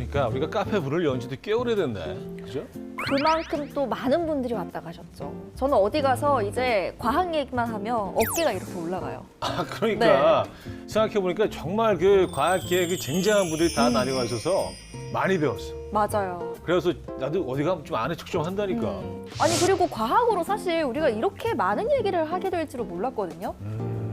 보니까 우리가 카페 불을 연 지도 꽤 오래됐네. 그죠? 그만큼 또 많은 분들이 왔다 가셨죠. 저는 어디 가서 이제 과학 얘기만 하면 어깨가 이렇게 올라가요. 아, 그러니까 생각해보니까 정말 그 과학계의 그 쟁쟁한 분들이 다 다녀가 있어서 많이 배웠어. 맞아요. 그래서 나도 어디 가면 좀 아는 척 좀 한다니까. 아니 그리고 과학으로 사실 우리가 이렇게 많은 얘기를 하게 될 줄은 몰랐거든요.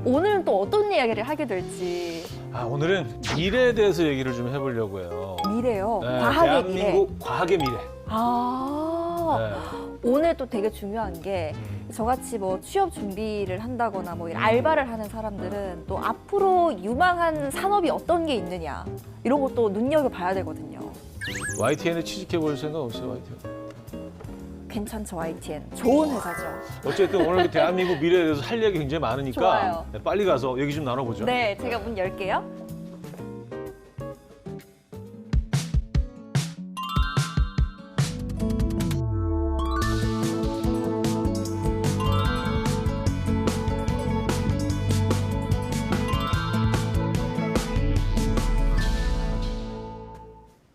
오늘은 또 어떤 이야기를 하게 될지. 아, 오늘은 미래에 대해서 얘기를 좀 해보려고 해요. 미래요. 네, 과학의 미래. 대한민국 과학의 미래. 아. 네. 오늘 또 되게 중요한 게 저같이 뭐 취업 준비를 한다거나 뭐 알바를 하는 사람들은 또 앞으로 유망한 산업이 어떤 게 있느냐 이런 것도 눈여겨봐야 되거든요. YTN에 취직해볼 생각 없어요, YTN? 괜찮죠, YTN. 좋은 회사죠. 어쨌든 오늘 대한민국 미래에 대해서 할 얘기 굉장히 많으니까 좋아요. 네, 빨리 가서 얘기 좀 나눠보죠. 네, 제가 문 열게요.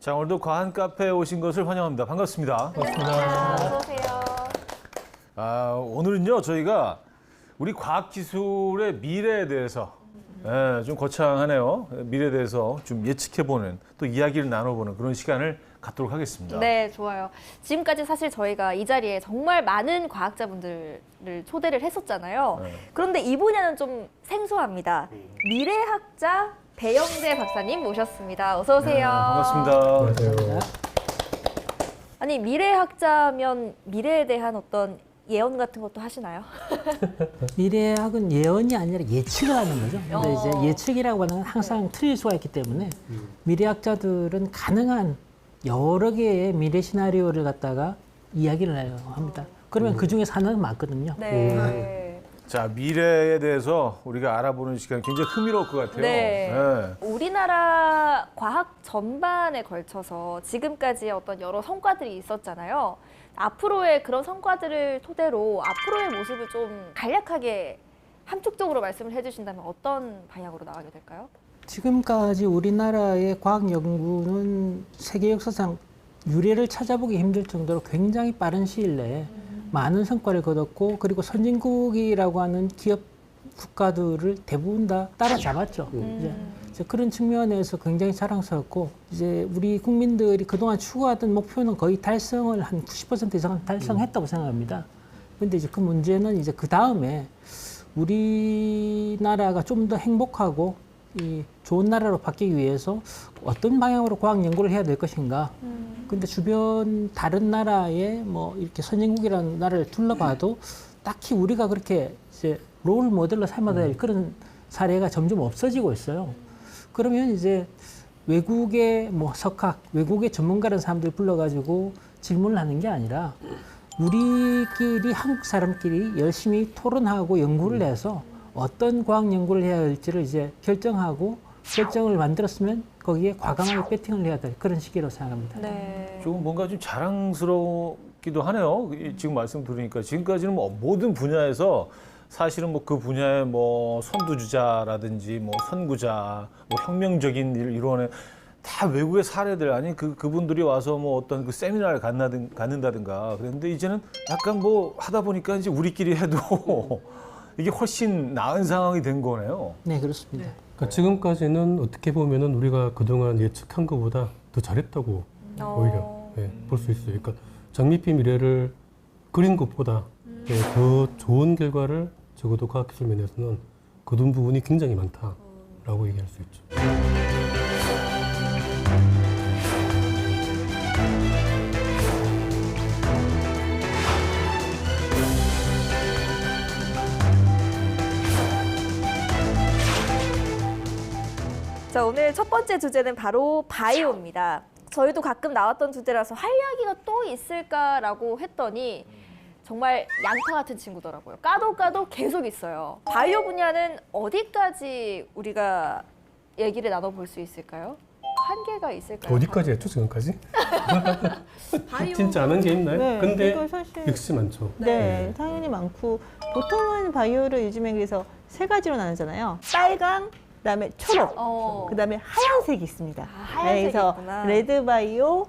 자, 오늘도 과한 카페에 오신 것을 환영합니다. 반갑습니다. 어서 오세요. 아, 오늘은요, 저희가 우리 과학기술의 미래에 대해서 좀 거창하네요. 미래에 대해서 좀 예측해보는 또 이야기를 나눠보는 그런 시간을 갖도록 하겠습니다. 네, 좋아요. 지금까지 사실 저희가 이 자리에 정말 많은 과학자분들을 초대를 했었잖아요. 네. 그런데 이 분야는 좀 생소합니다. 미래학자 배영재 박사님 모셨습니다. 어서 오세요. 반갑습니다. 아니 미래학자면 미래에 대한 어떤 예언 같은 것도 하시나요? 미래학은 예언이 아니라 예측을 하는 거죠. 근데 이제 어. 예측이라고 하는 건 항상 틀릴 수가 있기 때문에 미래학자들은 가능한 여러 개의 미래 시나리오를 갖다가 이야기를 해요 합니다. 그러면 그 중에 하나는 맞거든요. 네. 자, 미래에 대해서 우리가 알아보는 시간 굉장히 흥미로울 것 같아요. 네. 네. 우리나라 과학 전반에 걸쳐서 지금까지의 어떤 여러 성과들이 있었잖아요. 앞으로의 그런 성과들을 토대로 앞으로의 모습을 좀 간략하게 함축적으로 말씀을 해주신다면 어떤 방향으로 나가게 될까요? 지금까지 우리나라의 과학 연구는 세계 역사상 유례를 찾아보기 힘들 정도로 굉장히 빠른 시일 내에 많은 성과를 거뒀고 그리고 선진국이라고 하는 기업 국가들을 대부분 다 따라잡았죠. 이제 그런 측면에서 굉장히 자랑스럽고 이제 우리 국민들이 그동안 추구하던 목표는 거의 달성을 한 90% 이상 달성했다고 생각합니다. 그런데 이제 그 문제는 이제 그 다음에 우리나라가 좀 더 행복하고 이 좋은 나라로 바뀌기 위해서 어떤 방향으로 과학 연구를 해야 될 것인가. 근데 주변 다른 나라의 뭐 이렇게 선진국이라는 나라를 둘러봐도 딱히 우리가 그렇게 이제 롤 모델로 삼아야 될 그런 사례가 점점 없어지고 있어요. 그러면 이제 외국의 뭐 석학, 외국의 전문가라는 사람들 불러가지고 질문을 하는 게 아니라 우리끼리 한국 사람끼리 열심히 토론하고 연구를 해서 어떤 과학 연구를 해야 할지를 이제 결정하고 결정을 만들었으면 거기에 과감하게 배팅을 해야 될 그런 시기로 생각합니다. 네. 조금 뭔가 좀 자랑스럽기도 하네요. 지금 말씀 들으니까 지금까지는 뭐 모든 분야에서 사실은 뭐 그 분야의 뭐 선두주자라든지 뭐 선구자, 뭐 혁명적인 일을 이루어낸 다 외국의 사례들 아니 그분들이 와서 뭐 어떤 그 세미나를 갖는다든가 그랬는데 이제는 약간 뭐 하다 보니까 이제 우리끼리 해도 이게 훨씬 나은 상황이 된 거네요. 네, 그렇습니다. 그러니까 지금까지는 어떻게 보면은 우리가 그동안 예측한 것보다 더 잘했다고 오히려 볼 수 있어요. 그러니까 장밋빛 미래를 그린 것보다 더 좋은 결과를 적어도 과학기술 면에서는 거둔 부분이 굉장히 많다라고 얘기할 수 있죠. 자, 오늘 첫 번째 주제는 바로 바이오입니다. 저희도 가끔 나왔던 주제라서 할 이야기가 또 있을까라고 했더니 정말 양파 같은 친구더라고요. 까도 계속 있어요. 바이오 분야는 어디까지 우리가 얘기를 나눠볼 수 있을까요? 한계가 있을까요? 어디까지 했죠 지금까지? 바이오 진짜 아는 게 있나요? 네, 근데 이거 사실 역시 많죠. 네, 당연히 많고 보통은 바이오를 요즘에 그래서 세 가지로 나누잖아요. 빨강, 그다음에 초록, 그다음에 하얀색이 있습니다. 하얀색이 그래서 있구나. 레드 바이오,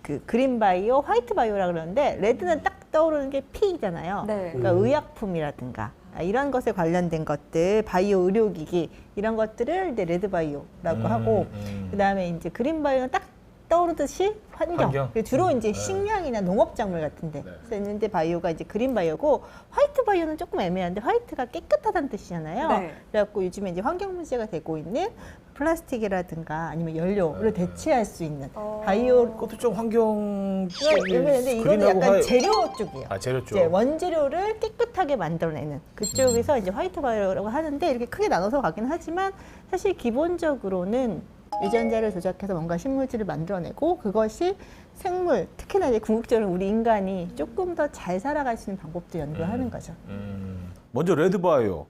그 그린 바이오, 화이트 바이오라 그러는데 레드는 딱 떠오르는 게 피잖아요. 네. 그러니까 의약품이라든가 이런 것에 관련된 것들, 바이오 의료기기 이런 것들을 이제 레드 바이오라고 하고, 그다음에 이제 그린 바이오는 딱 떠오르듯이 환경. 주로 이제 식량이나 농업작물 같은데 쓰는데 바이오가 이제 그린 바이오고, 화이트 바이오는 조금 애매한데 화이트가 깨끗하다는 뜻이잖아요. 네. 그래갖고 요즘에 이제 환경 문제가 되고 있는 플라스틱이라든가 아니면 연료를 대체할 수 있는 바이오. 그것도 좀 환경 근데 이거는 약간 재료 쪽이에요. 아, 재료 쪽. 이제 원재료를 깨끗하게 만들어내는 그쪽에서 이제 화이트 바이오라고 하는데, 이렇게 크게 나눠서 가긴 하지만 사실 기본적으로는 유전자를 조작해서 뭔가 신물질을 만들어내고, 그것이 생물, 특히나 이제 궁극적으로 우리 인간이 조금 더 잘 살아갈 수 있는 방법도 연구하는 거죠. 먼저 레드바이오.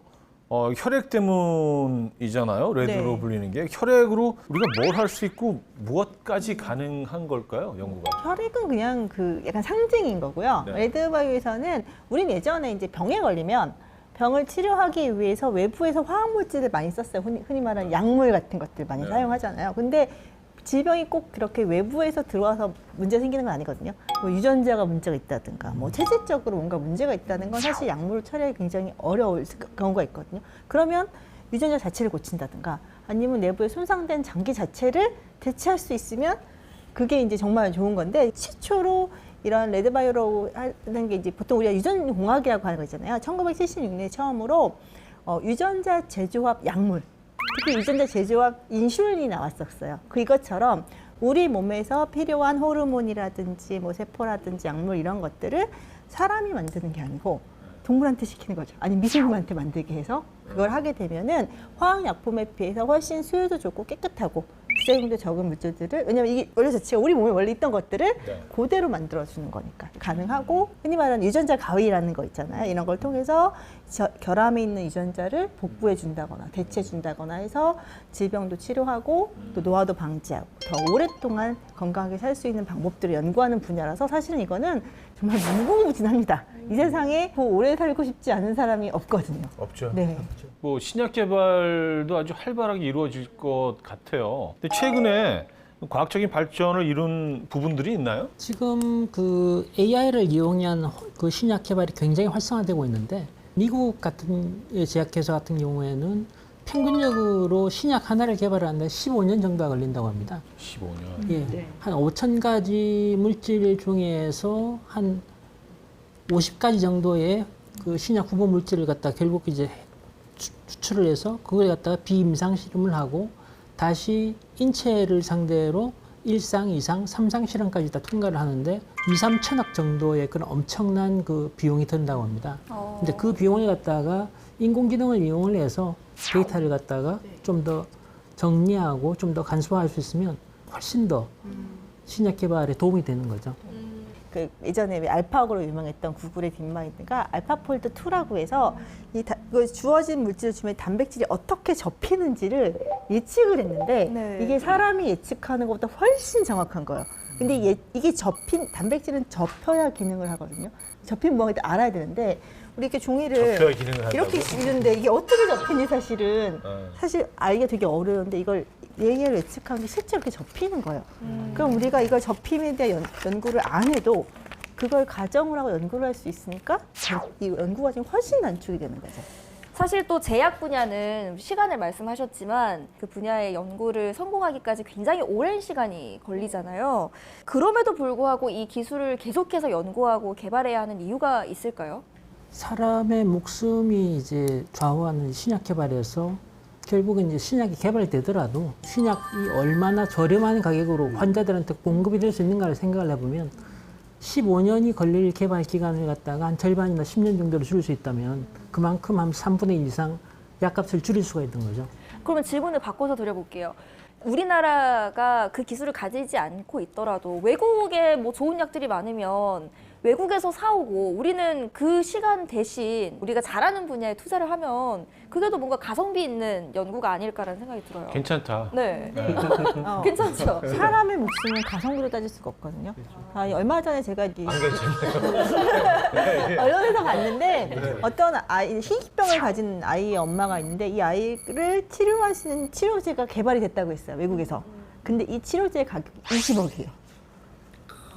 혈액 때문이잖아요. 레드로 네. 불리는 게. 혈액으로 우리가 뭘 할 수 있고 무엇까지 가능한 걸까요? 연구가. 혈액은 그냥 그 약간 상징인 거고요. 네. 레드바이오에서는 우린 예전에 이제 병에 걸리면 병을 치료하기 위해서 외부에서 화학물질을 많이 썼어요. 흔히 말하는 약물 같은 것들 많이 네. 사용하잖아요. 근데 질병이 꼭 그렇게 외부에서 들어와서 문제 생기는 건 아니거든요. 뭐 유전자가 문제가 있다든가, 뭐 체질적으로 뭔가 문제가 있다는 건 사실 약물을 처리하기 굉장히 어려울 경우가 있거든요. 그러면 유전자 자체를 고친다든가, 아니면 내부에 손상된 장기 자체를 대체할 수 있으면 그게 이제 정말 좋은 건데, 최초로 이런 레드바이오라고 하는 게 이제 보통 우리가 유전공학이라고 하는 거 있잖아요. 1976년에 처음으로 유전자 재조합 약물, 특히 유전자 재조합 인슐린이 나왔었어요. 이것처럼 우리 몸에서 필요한 호르몬이라든지 뭐 세포라든지 약물 이런 것들을 사람이 만드는 게 아니고 동물한테 시키는 거죠. 아니 미생물한테 만들게 해서 그걸 하게 되면은 화학약품에 비해서 훨씬 수율도 좋고 깨끗하고 부작용도 적은 물질들을, 왜냐면 이게 원래 자체가 우리 몸에 원래 있던 것들을 그대로 만들어주는 거니까 가능하고, 흔히 말하는 유전자 가위라는 거 있잖아요. 이런 걸 통해서 결함이 있는 유전자를 복구해 준다거나 대체해 준다거나 해서 질병도 치료하고 또 노화도 방지하고 더 오랫동안 건강하게 살 수 있는 방법들을 연구하는 분야라서, 사실은 이거는 정말 무궁무진합니다. 이 세상에 더 오래 살고 싶지 않은 사람이 없거든요. 없죠. 네. 뭐 신약 개발도 아주 활발하게 이루어질 것 같아요. 근데 최근에 과학적인 발전을 이룬 부분들이 있나요? 지금 그 AI를 이용한 그 신약 개발이 굉장히 활성화되고 있는데, 미국 같은 제약회사 같은 경우에는 평균적으로 신약 하나를 개발하는데 15년 정도가 걸린다고 합니다. 15년. 예, 네. 한 5,000가지 물질 중에서 한 50가지 정도의 그 신약 후보 물질을 갖다 결국 이제 추출을 해서 그걸 갖다가 비임상 실험을 하고 다시 인체를 상대로 1상, 2상, 3상 실험까지 다 통과를 하는데 2, 3천억 정도의 그런 엄청난 그 비용이 든다고 합니다. 근데 그 비용을 갖다가 인공지능을 이용을 해서 데이터를 갖다가 좀 더 정리하고 좀 더 간소화할 수 있으면 훨씬 더 신약 개발에 도움이 되는 거죠. 그 예전에 왜 알파고로 유명했던 구글의 딥마인드가 알파폴드 2라고 해서 그 주어진 물질을 주면 단백질이 어떻게 접히는지를 예측을 했는데, 네. 이게 사람이 예측하는 것보다 훨씬 정확한 거예요. 근데 이게 접힌 단백질은 접혀야 기능을 하거든요. 접힌 모양을 알아야 되는데, 우리 이렇게 종이를 접혀야 기능을 한다고? 이렇게 주는데 이게 어떻게 접히니 사실 알기가 되게 어려운데, 이걸 AI를 예측하는 게 실제로 이렇게 접히는 거예요. 그럼 우리가 이걸 접힘에 대한 연구를 안 해도 그걸 가정을 하고 연구를 할 수 있으니까 이 연구 과정이 훨씬 단축이 되는 거죠. 사실 또 제약 분야는 시간을 말씀하셨지만 그 분야의 연구를 성공하기까지 굉장히 오랜 시간이 걸리잖아요. 그럼에도 불구하고 이 기술을 계속해서 연구하고 개발해야 하는 이유가 있을까요? 사람의 목숨이 이제 좌우하는 신약 개발에서 결국은 이제 신약이 개발되더라도 신약이 얼마나 저렴한 가격으로 환자들한테 공급이 될 수 있는가를 생각을 해보면 15년이 걸릴 개발 기간을 갖다가 한 절반이나 10년 정도로 줄일 수 있다면 그만큼 한 3분의 1 이상 약값을 줄일 수가 있는 거죠. 그러면 질문을 바꿔서 드려볼게요. 우리나라가 그 기술을 가지지 않고 있더라도 외국에 뭐 좋은 약들이 많으면 외국에서 사오고 우리는 그 시간 대신 우리가 잘하는 분야에 투자를 하면 그게 더 뭔가 가성비 있는 연구가 아닐까라는 생각이 들어요. 괜찮다. 네. 어. 괜찮죠? 사람의 목숨은 가성비로 따질 수가 없거든요. 얼마 전에 제가 이 언론에서 봤는데 어떤 아이 희귀병을 가진 아이의 엄마가 있는데 이 아이를 치료하시는 치료제가 개발이 됐다고 했어요. 외국에서. 근데 이 치료제의 가격이 20억이에요.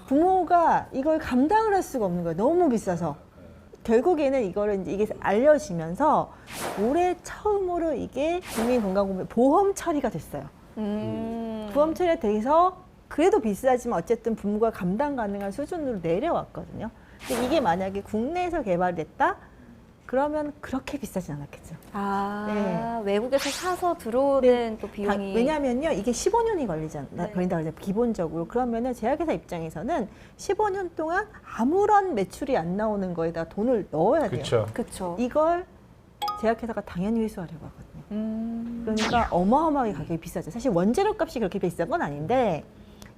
부모가 이걸 감당을 할 수가 없는 거예요. 너무 비싸서. 결국에는 이거를 이제 이게 알려지면서 올해 처음으로 이게 국민건강보험 보험 처리가 됐어요. 보험 처리가 돼서 그래도 비싸지만 어쨌든 부모가 감당 가능한 수준으로 내려왔거든요. 근데 이게 만약에 국내에서 개발됐다? 그러면 그렇게 비싸진 않았겠죠. 외국에서 사서 들어오는 또 비용이. 왜냐면요, 이게 15년이 걸린다고 그러죠. 기본적으로. 그러면은 제약회사 입장에서는 15년 동안 아무런 매출이 안 나오는 거에다 돈을 넣어야 돼요. 그렇죠. 그렇죠. 이걸 제약회사가 당연히 회수하려고 하거든요. 그러니까 어마어마하게 가격이 비싸죠. 사실 원재료 값이 그렇게 비싼 건 아닌데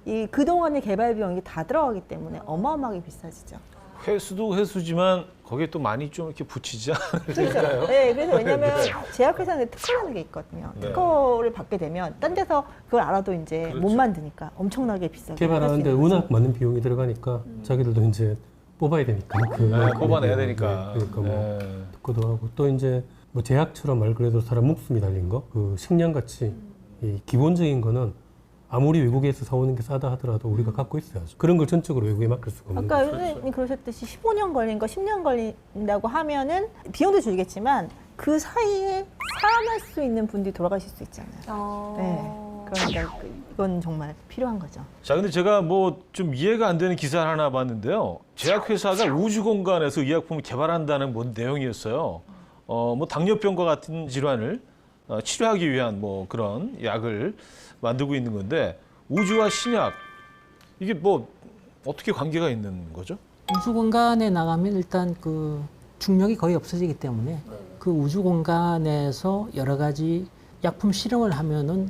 이 그동안의 개발 비용이 다 들어가기 때문에 어마어마하게 비싸지죠. 회수도 회수지만 거기에 또 많이 좀 이렇게 붙이지 않을까요? 그렇죠. 네, 그래서 왜냐면 제약회사는 특허라는 게 있거든요. 네. 특허를 받게 되면 딴 데서 그걸 알아도 이제 그렇죠. 못 만드니까 엄청나게 비싸게 개발하는데 할수 있는 워낙 거죠. 많은 비용이 들어가니까 자기들도 이제 뽑아야 되니까. 뽑아내야 되니까. 그러니까 뭐 네. 듣고도 하고 또 이제 뭐 제약처럼 말 그래도 사람 목숨이 달린 거, 그 식량같이 이 기본적인 거는 아무리 외국에서 사오는 게 싸다 하더라도 우리가 갖고 있어야죠. 그런 걸 전적으로 외국에 맡길 수가 없는 아까 거죠. 선생님이 그러셨듯이 15년 걸린 거 10년 걸린다고 하면은 비용도 줄겠지만 그 사이에 살아날 수 있는 분들이 돌아가실 수 있잖아요. 네. 그러니까 이건 정말 필요한 거죠. 자, 근데 제가 뭐 좀 이해가 안 되는 기사를 하나 봤는데요. 제약회사가 우주 공간에서 의약품을 개발한다는 뭔 내용이었어요. 뭐 당뇨병과 같은 질환을 치료하기 위한 뭐 그런 약을 만들고 있는 건데 우주와 신약 이게 뭐 어떻게 관계가 있는 거죠? 우주 공간에 나가면 일단 그 중력이 거의 없어지기 때문에 그 우주 공간에서 여러 가지 약품 실험을 하면은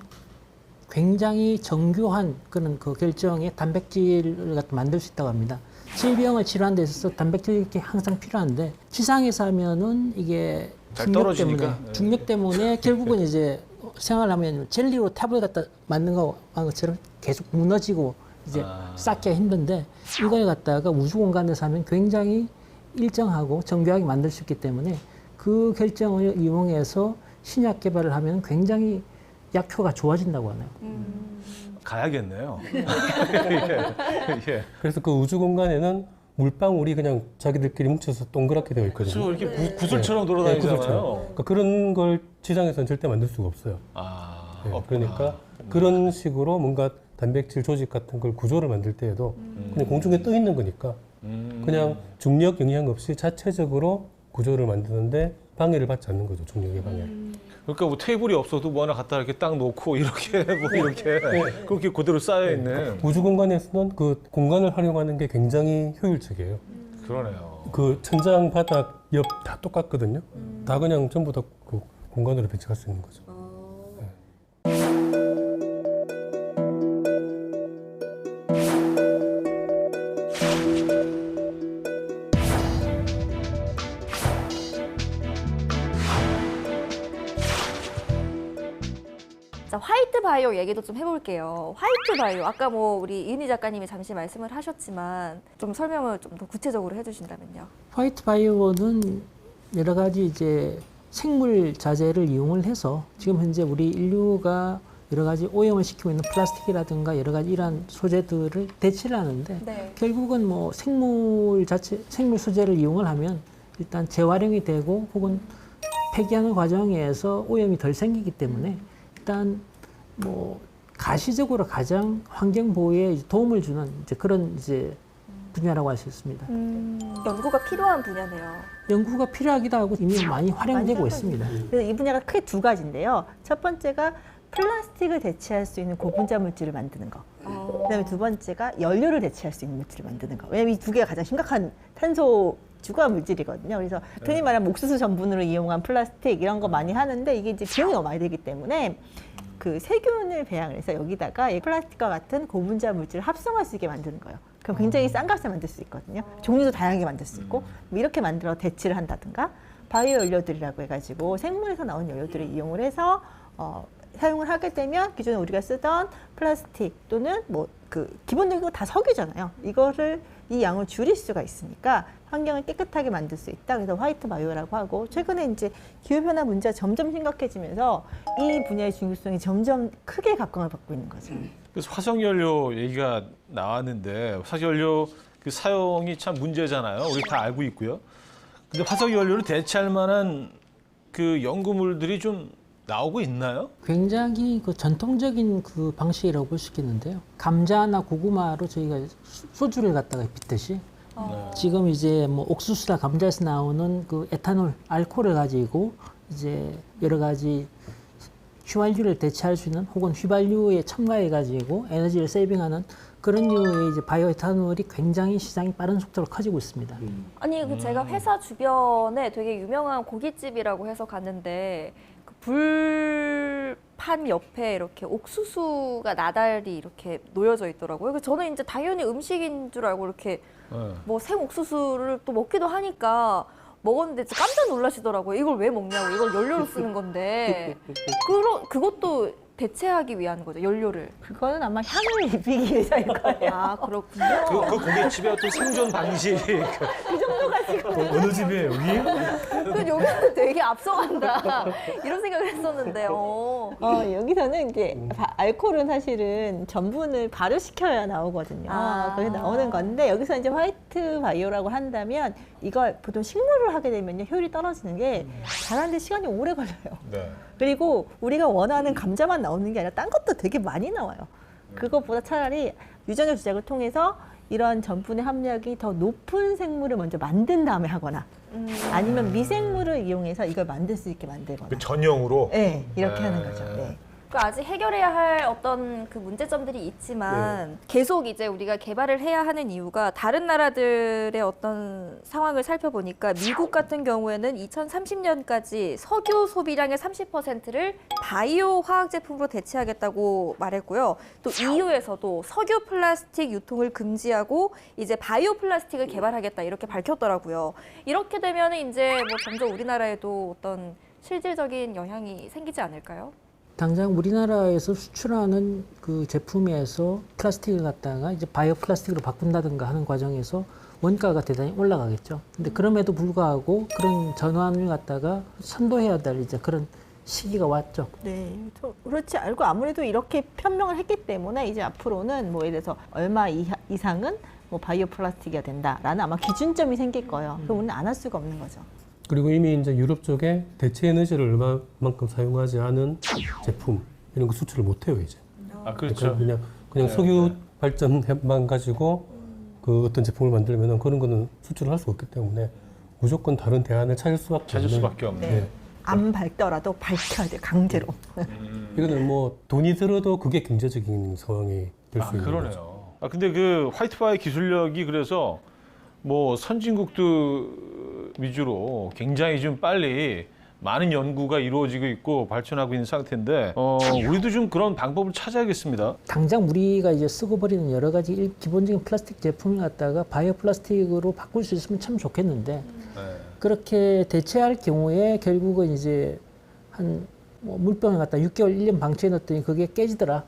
굉장히 정교한 그런 그 결정의 단백질을 갖다 만들 수 있다고 합니다. 질병을 치료하는 데 있어서 단백질이 항상 필요한데 지상에서 하면은 이게 잘 떨어지니까. 중력 때문에 결국은 이제 생활하면 젤리로 탑을 갖다 만든 것처럼 계속 무너지고 이제 쌓기가 힘든데 이걸 갖다가 우주 공간에서 하면 굉장히 일정하고 정교하게 만들 수 있기 때문에 그 결정을 이용해서 신약 개발을 하면 굉장히 약효가 좋아진다고 하네요. 가야겠네요. 예. 그래서 그 우주 공간에는 물방울이 그냥 자기들끼리 뭉쳐서 동그랗게 되어 있거든요. 그렇죠. 이렇게 구슬처럼 돌아다니잖아요. 그러니까 그런 걸 지상에서는 절대 만들 수가 없어요. 아, 네, 그러니까 그런 식으로 뭔가 단백질 조직 같은 걸 구조를 만들 때에도 그냥 공중에 떠 있는 거니까 그냥 중력 영향 없이 자체적으로 구조를 만드는데 방해를 받지 않는 거죠. 중력의 방해. 그러니까 뭐 테이블이 없어도 뭐 하나 갖다 이렇게 딱 놓고 이렇게 뭐 이렇게 그렇게 그대로 쌓여 있는. 우주 공간에서는 그 공간을 활용하는 게 굉장히 효율적이에요. 그러네요. 그 천장, 바닥, 옆 다 똑같거든요. 다 그냥 전부 다 그 공간으로 배치할 수 있는 거죠. 자, 화이트 바이오 얘기도 좀 해볼게요. 화이트 바이오 아까 뭐 우리 이은희 작가님이 잠시 말씀을 하셨지만 좀 설명을 좀 더 구체적으로 해주신다면요. 화이트 바이오는 여러 가지 이제 생물 자재를 이용을 해서 지금 현재 우리 인류가 여러 가지 오염을 시키고 있는 플라스틱이라든가 여러 가지 이러한 소재들을 대체를 하는데 네. 결국은 뭐 생물 소재를 이용을 하면 일단 재활용이 되고 혹은 폐기하는 과정에서 오염이 덜 생기기 때문에 일단 뭐 가시적으로 가장 환경 보호에 도움을 주는 이제 그런 이제 분야라고 할 수 있습니다. 연구가 필요한 분야네요. 연구가 필요하기도 하고 이미 많이 활용되고 많이 있습니다. 그래서 이 분야가 크게 두 가지인데요. 첫 번째가 플라스틱을 대체할 수 있는 고분자 물질을 만드는 거. 그다음에 두 번째가 연료를 대체할 수 있는 물질을 만드는 거. 왜냐면 이 두 개가 가장 심각한 탄소 주가 물질이거든요. 그래서 흔히 말하면 옥수수 전분으로 이용한 플라스틱 이런 거 많이 하는데 이게 이제 비용이 너무 많이 들기 때문에 그 세균을 배양을 해서 여기다가 이 플라스틱과 같은 고분자 물질을 합성할 수 있게 만드는 거예요. 그럼 굉장히 싼 값에 만들 수 있거든요. 종류도 다양하게 만들 수 있고 뭐 이렇게 만들어 대치를 한다든가 바이오 연료들이라고 해가지고 생물에서 나온 연료들을 이용을 해서 사용을 하게 되면 기존에 우리가 쓰던 플라스틱 또는 뭐 그 기본적으로 다 석유잖아요. 이거를 이 양을 줄일 수가 있으니까 환경을 깨끗하게 만들 수 있다. 그래서 화이트 바이오라고 하고 최근에 이제 기후변화 문제가 점점 심각해지면서 이 분야의 중요성이 점점 크게 각광을 받고 있는 거죠. 그래서 화석연료 얘기가 나왔는데 화석연료 그 사용이 참 문제잖아요. 우리 다 알고 있고요. 근데 화석연료를 대체할 만한 그 연구물들이 좀 나오고 있나요? 굉장히 그 전통적인 그 방식이라고 볼 수 있겠는데요. 감자나 고구마로 저희가 소주를 갖다가 빚듯이 지금 이제 뭐 옥수수나 감자에서 나오는 그 에탄올, 알코올을 가지고 이제 여러 가지 휘발유를 대체할 수 있는 혹은 휘발유에 첨가해 가지고 에너지를 세이빙하는 그런 류의 이제 바이오 에탄올이 굉장히 시장이 빠른 속도로 커지고 있습니다. 아니 그 제가 회사 주변에 되게 유명한 고깃집이라고 해서 갔는데 그 불판 옆에 이렇게 옥수수가 나달이 이렇게 놓여져 있더라고요. 그래서 저는 이제 당연히 음식인 줄 알고 이렇게 뭐 생옥수수를 또 먹기도 하니까 먹었는데 진짜 깜짝 놀라시더라고요. 이걸 왜 먹냐고. 이걸 연료로 쓰는 건데 그것도 대체하기 위한 거죠. 연료를. 그거는 아마 향을 입히기 위해서일 거예요. 아 그렇군요. 그 고깃집의 어떤 생존 방식. 그 정도 가지고. 어느 집이에요, 여기? 그 여기는 되게 앞서간다. 이런 생각을 했었는데. 여기서는 이제 알코올은 사실은 전분을 발효시켜야 나오거든요. 그게 나오는 건데 여기서 이제 화이트 바이오라고 한다면 이걸 보통 식물을 하게 되면요 효율이 떨어지는 게 자라는데 시간이 오래 걸려요. 네. 그리고 우리가 원하는 감자만 나오는 게 아니라 딴 것도 되게 많이 나와요. 그것보다 차라리 유전자 조작을 통해서 이런 전분의 함량이 더 높은 생물을 먼저 만든 다음에 하거나 아니면 미생물을 이용해서 이걸 만들 수 있게 만들거나 그 전형으로? 네, 이렇게 하는 거죠. 네. 그 아직 해결해야 할 어떤 그 문제점들이 있지만 계속 이제 우리가 개발을 해야 하는 이유가 다른 나라들의 어떤 상황을 살펴보니까 미국 같은 경우에는 2030년까지 석유 소비량의 30%를 바이오 화학 제품으로 대체하겠다고 말했고요. 또 EU에서도 석유 플라스틱 유통을 금지하고 이제 바이오 플라스틱을 개발하겠다 이렇게 밝혔더라고요. 이렇게 되면 이제 뭐 점점 우리나라에도 어떤 실질적인 영향이 생기지 않을까요? 당장 우리나라에서 수출하는 그 제품에서 플라스틱을 갖다가 이제 바이오 플라스틱으로 바꾼다든가 하는 과정에서 원가가 대단히 올라가겠죠. 근데 그럼에도 불구하고 그런 전환을 갖다가 선도해야 될 이제 그런 시기가 왔죠. 네, 그렇지 알고 아무래도 이렇게 편명을 했기 때문에 이제 앞으로는 뭐 예를 들어서 얼마 이상은 뭐 바이오 플라스틱이어야 된다라는 아마 기준점이 생길 거예요. 그럼 우리는 안 할 수가 없는 거죠. 그리고 이미 이제 유럽 쪽에 대체 에너지를 얼마만큼 사용하지 않은 제품 이런 거 수출을 못 해요 이제. 아, 그렇죠. 그냥 석유 발전만 가지고 그 어떤 제품을 만들면은 그런 거는 수출을 할 수 없기 때문에 무조건 다른 대안을 찾을 수밖에 없는. 없네. 안 밝더라도 밝혀야 돼 강제로. 이거는 뭐 돈이 들어도 그게 경제적인 상황이 될 수 있는 거죠. 그러네요. 근데 그 화이트바이오 기술력이 그래서 뭐 선진국들 위주로 굉장히 좀 빨리 많은 연구가 이루어지고 있고 발전하고 있는 상태인데 우리도 좀 그런 방법을 찾아야겠습니다. 당장 우리가 이제 쓰고 버리는 여러 가지 기본적인 플라스틱 제품을 갖다가 바이오 플라스틱으로 바꿀 수 있으면 참 좋겠는데 그렇게 대체할 경우에 결국은 이제 한 뭐 물병을 갖다 6개월, 1년 방치해 놨더니 그게 깨지더라.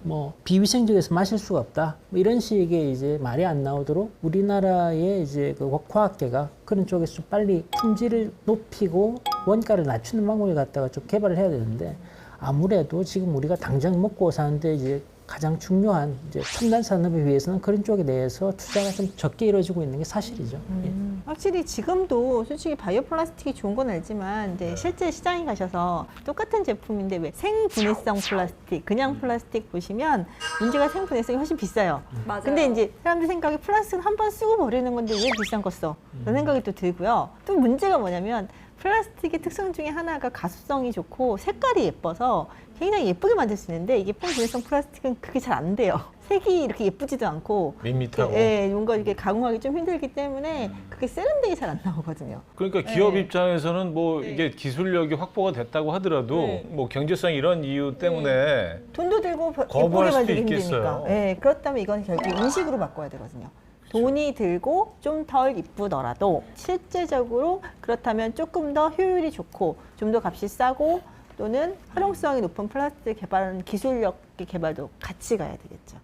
뭐 비위생적에서 마실 수가 없다. 뭐 이런 식의 이제 말이 안 나오도록 우리나라의 이제 그 과학계가 그런 쪽에서 좀 빨리 품질을 높이고 원가를 낮추는 방법을 갖다가 좀 개발을 해야 되는데 아무래도 지금 우리가 당장 먹고 사는데 이제 가장 중요한 이제 첨단 산업에 비해서는 그런 쪽에 대해서 투자가 좀 적게 이루어지고 있는 게 사실이죠. 예. 확실히 지금도 솔직히 바이오 플라스틱이 좋은 건 알지만 이제 실제 시장에 가셔서 똑같은 제품인데 왜 생분해성 플라스틱, 그냥 플라스틱 보시면 문제가 생분해성이 훨씬 비싸요. 맞아요. 근데 이제 사람들 생각에 플라스틱은 한 번 쓰고 버리는 건데 왜 비싼 거 써? 그런 생각이 또 들고요. 또 문제가 뭐냐면 플라스틱의 특성 중에 하나가 가습성이 좋고 색깔이 예뻐서 굉장히 예쁘게 만들 수 있는데 이게 생분해성 플라스틱은 그게 잘 안 돼요. 색이 이렇게 예쁘지도 않고 밋밋하고. 예, 뭔가 이렇게 가공하기 좀 힘들기 때문에 그게 세련되게 잘 안 나오거든요. 그러니까 기업 네. 입장에서는 뭐 이게 기술력이 확보가 됐다고 하더라도 네. 뭐 경제성 이런 이유 때문에 돈도 들고 거부할 예쁘게 수도 만들기 있겠어요. 힘드니까. 예, 그렇다면 이건 결국 인식으로 바꿔야 되거든요. 돈이 들고 좀 덜 이쁘더라도 실제적으로 그렇다면 조금 더 효율이 좋고 좀 더 값이 싸고 또는 활용성이 높은 플라스틱 개발하는 기술력의 개발도 같이 가야 되겠죠.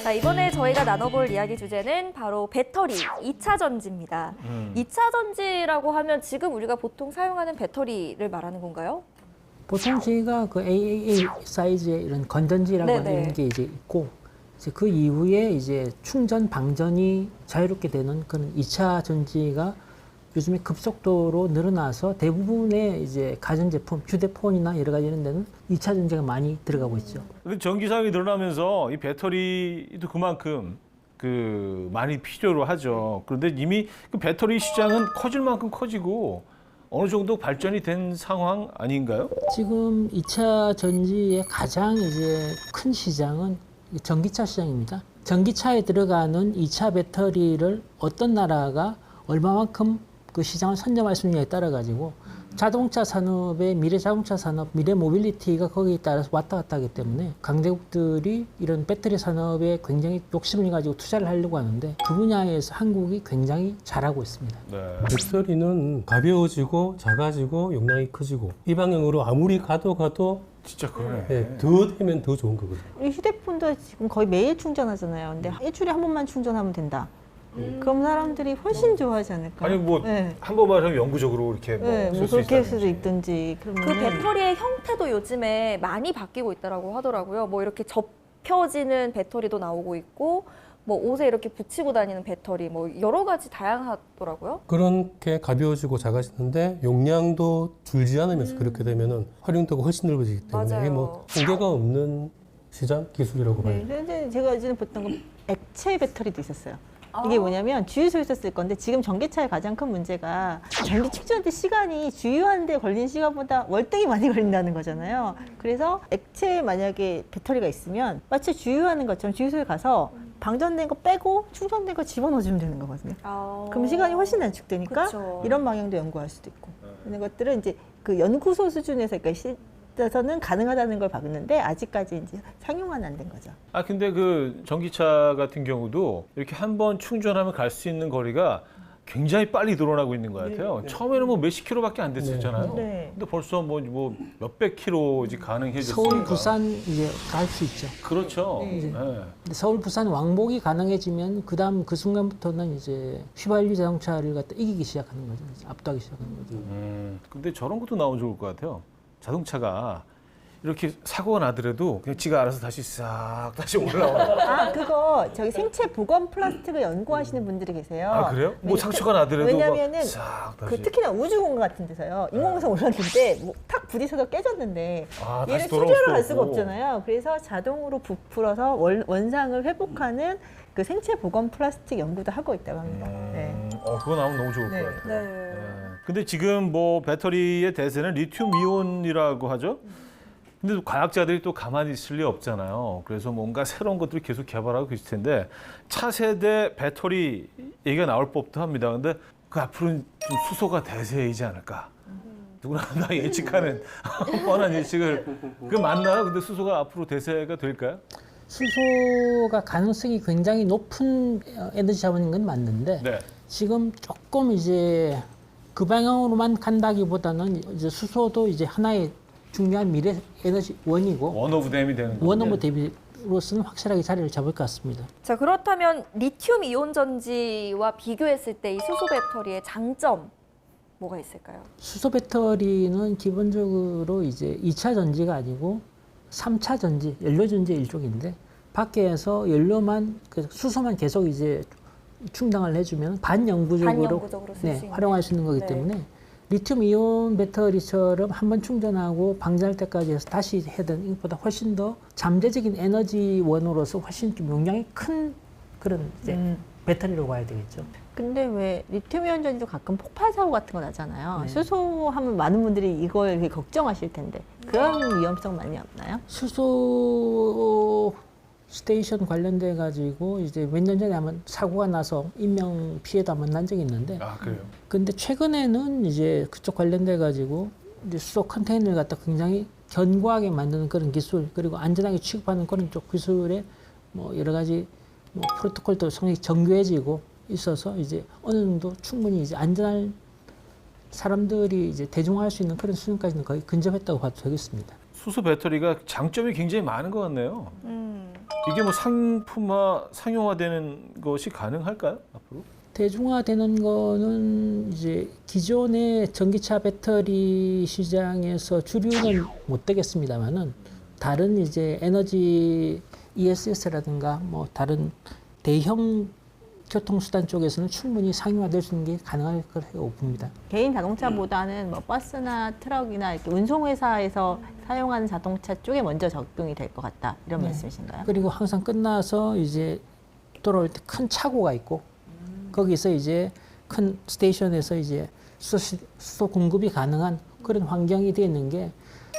자, 이번에 저희가 나눠볼 이야기 주제는 바로 배터리, 2차 전지입니다. 2차 전지라고 하면 지금 우리가 보통 사용하는 배터리를 말하는 건가요? 보통 저희가 그 AAA 사이즈의 이런 건전지라고 네네. 하는 게 이제 있고 이제 그 이후에 이제 충전 방전이 자유롭게 되는 그런 2차 전지가 요즘에 급속도로 늘어나서 대부분의 이제 가전제품, 휴대폰이나 여러 가지 이런 데는 2차 전지가 많이 들어가고 있죠. 근데 전기 사용이 늘어나면서 이 배터리도 그만큼 그 많이 필요로 하죠. 그런데 이미 그 배터리 시장은 커질 만큼 커지고 어느 정도 발전이 된 상황 아닌가요? 지금 2차 전지의 가장 이제 큰 시장은 이 전기차 시장입니다. 전기차에 들어가는 2차 배터리를 어떤 나라가 얼마만큼 그 시장을 선점할 수 있느냐에 따라 가지고 자동차 산업의 미래 자동차 산업, 미래 모빌리티가 거기에 따라서 왔다 갔다 하기 때문에 강대국들이 이런 배터리 산업에 굉장히 욕심을 가지고 투자를 하려고 하는데 그 분야에서 한국이 굉장히 잘하고 있습니다. 네. 배터리는 가벼워지고 작아지고 용량이 커지고 이 방향으로 아무리 가도 진짜 그러네. 예, 더 되면 더 좋은 거거든요. 우리 휴대폰도 지금 거의 매일 충전하잖아요. 근데 일주일에 한 번만 충전하면 된다. 그럼 사람들이 훨씬 좋아하지 않을까? 아니 뭐 네. 한 번만 하면 영구적으로 이렇게 네, 쓸 뭐 수 그렇게 할 있다든지. 수도 있든지. 그 그러면 배터리의 형태도 요즘에 많이 바뀌고 있다고 하더라고요. 뭐 이렇게 접혀지는 배터리도 나오고 있고, 뭐 옷에 이렇게 붙이고 다니는 배터리, 뭐 여러 가지 다양하더라고요. 그렇게 가벼워지고 작아지는데 용량도 줄지 않으면서 그렇게 되면은 활용도가 훨씬 넓어지기 때문에 맞아요. 이게 뭐 한계가 없는 시장 기술이라고 봐요. 네, 근데 제가 예전에 봤던 건 액체 배터리도 있었어요. 이게 뭐냐면 주유소에서 쓸 건데 지금 전기차의 가장 큰 문제가 전기 충전 때 시간이 주유하는데 걸린 시간보다 월등히 많이 걸린다는 거잖아요. 그래서 액체 만약에 배터리가 있으면 마치 주유하는 것처럼 주유소에 가서 방전된 거 빼고 충전된 거 집어넣어주면 되는 거거든요. 그럼 시간이 훨씬 단축되니까 그쵸. 이런 방향도 연구할 수도 있고 이런 것들은 이제 그 연구소 수준에서 그러니까 에서는 가능하다는 걸 봤는데 아직까지 이제 상용화는 안 된 거죠. 아 근데 그 전기차 같은 경우도 이렇게 한 번 충전하면 갈 수 있는 거리가 굉장히 빨리 늘어나고 있는 것 같아요. 처음에는 뭐 몇십 킬로밖에 안 됐었잖아요. 네. 근데 벌써 뭐 몇백 킬로 이제 가능해졌으니까. 서울, 부산 이제 갈 수 있죠. 그렇죠. 네. 네. 근데 서울, 부산 왕복이 가능해지면 그다음 그 순간부터는 이제 휘발유 자동차를 갖다 이기기 시작하는 거죠. 이제 압도하기 시작하는 거죠. 근데 저런 것도 나오면 좋을 것 같아요. 자동차가 이렇게 사고가 나더라도 그냥 지가 알아서 다시 싹 다시 올라와. 아 그거 저기 생체 보건 플라스틱을 연구하시는 분들이 계세요. 아 그래요? 뭐 왜냐- 상처가 나더라도 왜냐면은 싹 다시. 그 특히나 우주공간 같은 데서요. 인공위성 올랐는데 뭐 탁 부딪혀서 깨졌는데 아, 다시 얘를 돌아올 수리하러 수도 갈 수가 없고. 없잖아요. 그래서 자동으로 부풀어서 원상을 회복하는 그 생체 보건 플라스틱 연구도 하고 있다고 합니다. 네. 그거 나오면 너무 좋을 네. 것 같아요. 네. 근데 지금 뭐 배터리의 대세는 리튬 이온이라고 하죠. 근데 또 과학자들이 또 가만히 있을 리 없잖아요. 그래서 뭔가 새로운 것들을 계속 개발하고 있을 텐데 차세대 배터리 얘기가 나올 법도 합니다. 근데 그 앞으로는 좀 수소가 대세이지 않을까. 누구나 다 예측하는 뻔한 예측을 그 맞나요? 근데 수소가 앞으로 대세가 될까요? 수소가 가능성이 굉장히 높은 에너지 자원인 건 맞는데 네. 지금 조금 이제 그 방향으로만 간다기보다는 이제 수소도 이제 하나의 중요한 미래 에너지 원이고 원 오브 댐이 되는 거죠. 원오브 대비로서는 확실하게 자리를 잡을 것 같습니다. 자, 그렇다면 리튬 이온 전지와 비교했을 때 이 수소 배터리의 장점 뭐가 있을까요? 수소 배터리는 기본적으로 이제 2차 전지가 아니고 3차 전지, 연료 전지의 일종인데 밖에서 연료만 수소만 계속 이제 충당을 해주면 반영구적으로 반영구적으로 쓸수 있는. 활용할 수 있는 거기 네. 때문에 리튬 이온 배터리처럼 한번 충전하고 방전할 때까지 해서 다시 해야 되는 것보다 훨씬 더 잠재적인 에너지원으로서 훨씬 좀 용량이 큰 그런 이제 배터리로 봐야 되겠죠. 근데 왜 리튬이온 전지도 가끔 폭발 사고 같은 거 나잖아요. 네. 수소하면 많은 분들이 이걸 되게 걱정하실 텐데 그런 위험성 많이 없나요? 수소 스테이션 관련돼 가지고 이제 몇 년 전에 한번 사고가 나서 인명 피해도 한번 난 적이 있는데, 아 그래요. 근데 최근에는 이제 그쪽 관련돼 가지고 이제 수소 컨테이너를 갖다 굉장히 견고하게 만드는 그런 기술, 그리고 안전하게 취급하는 그런 쪽 기술에 뭐 여러 가지 뭐 프로토콜도 상당히 정교해지고 있어서 이제 어느 정도 충분히 이제 안전할 사람들이 이제 대중화할 수 있는 그런 수준까지는 거의 근접했다고 봐도 되겠습니다. 수소 배터리가 장점이 굉장히 많은 것 같네요. 이게 뭐 상품화, 상용화되는 것이 가능할까요? 앞으로? 대중화되는 거는 이제 기존의 전기차 배터리 시장에서 주류는 못 되겠습니다만은 다른 이제 에너지 ESS라든가 뭐 다른 대형 교통수단 쪽에서는 충분히 상용화될 수 있는 게 가능할 거라고 봅니다. 개인 자동차보다는 뭐 버스나 트럭이나 이렇게 운송회사에서 사용하는 자동차 쪽에 먼저 적용이 될 것 같다 이런 네. 말씀이신가요? 그리고 항상 끝나서 이제 돌아올 때 큰 차고가 있고 거기서 이제 큰 스테이션에서 이제 수소 공급이 가능한 그런 환경이 되어 있는 게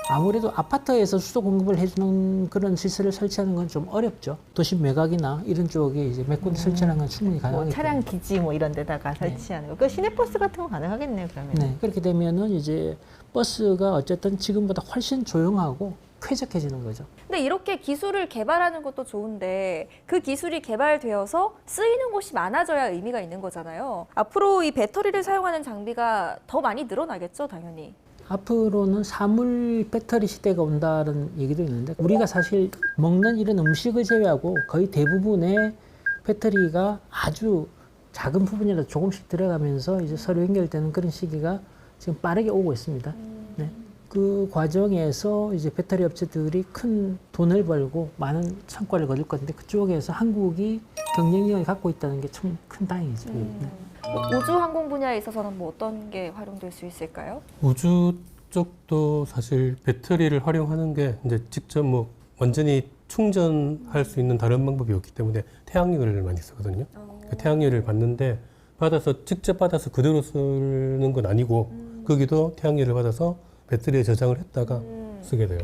아무래도 아파트에서 수소 공급을 해주는 그런 시설을 설치하는 건 좀 어렵죠. 도심 외곽이나 이런 쪽에 이제 몇 군데 설치하는 건 충분히 뭐 가능하기 차량 때문에. 기지 뭐 이런 데다가 설치하는 거. 그 시내버스 같은 거 가능하겠네요, 그러면. 네, 그렇게 되면은 이제 버스가 어쨌든 지금보다 훨씬 조용하고 쾌적해지는 거죠. 근데 이렇게 기술을 개발하는 것도 좋은데 그 기술이 개발되어서 쓰이는 곳이 많아져야 의미가 있는 거잖아요. 앞으로 이 배터리를 사용하는 장비가 더 많이 늘어나겠죠, 당연히. 앞으로는 사물 배터리 시대가 온다는 얘기도 있는데 우리가 사실 먹는 이런 음식을 제외하고 거의 대부분의 배터리가 아주 작은 부분이라도 조금씩 들어가면서 이제 서로 연결되는 그런 시기가 지금 빠르게 오고 있습니다. 네. 그 과정에서 이제 배터리 업체들이 큰 돈을 벌고 많은 성과를 거둘 건데 그쪽에서 한국이 경쟁력을 갖고 있다는 게 참 큰 다행이죠. 네. 우주 항공 분야에 있어서는 뭐 어떤 게 활용될 수 있을까요? 우주 쪽도 사실 배터리를 활용하는 게 이제 직접 뭐 완전히 충전할 수 있는 다른 방법이 없기 때문에 태양열을 많이 쓰거든요. 그 태양열을 받는데 직접 받아서 그대로 쓰는 건 아니고 거기도 태양열을 받아서 배터리에 저장을 했다가 쓰게 돼요.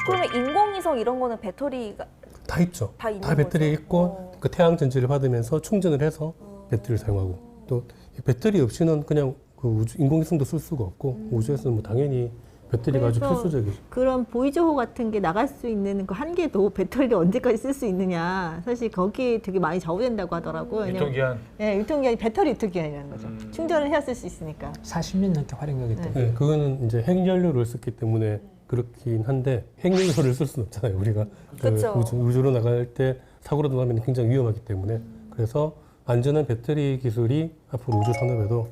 그러면 인공위성 이런 거는 배터리가 다 있죠. 다 있는 다 배터리 거죠? 있고 그 태양 전지를 받으면서 충전을 해서 배터리를 사용하고 또 이 배터리 없이는 그냥 그 인공위성도 쓸 수가 없고 우주에서는 뭐 당연히 배터리가 아주 그래서 필수적이죠. 그런 보이즈호 같은 게 나갈 수 있는 그 한계도 배터리를 언제까지 쓸 수 있느냐. 사실 거기에 되게 많이 좌우된다고 하더라고요. 왜냐면 유통기한. 네, 유통기한이 배터리 유통기한이라는 거죠. 충전을 해야 쓸 수 있으니까. 40년 넘게 활용되기 때문에. 네, 그거는 이제 핵연료를 썼기 때문에 그렇긴 한데 핵연료를 쓸 수는 없잖아요. 우리가 그 그쵸. 우주로 나갈 때 사고라도 나면 굉장히 위험하기 때문에 그래서 안전한 배터리 기술이 앞으로 우주 산업에도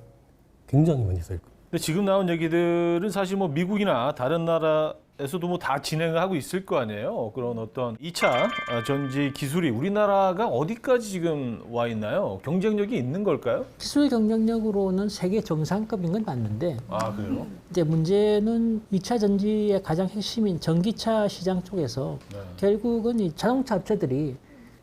굉장히 많이 쓰일 거예요. 근데 지금 나온 얘기들은 사실 뭐 미국이나 다른 나라에서도 뭐 다 진행을 하고 있을 거 아니에요. 그런 어떤 2차 전지 기술이 우리나라가 어디까지 지금 와 있나요? 경쟁력이 있는 걸까요? 기술 경쟁력으로는 세계 정상급인 건 맞는데 아 그래요? 이제 문제는 2차 전지의 가장 핵심인 전기차 시장 쪽에서 네. 결국은 이 자동차 업체들이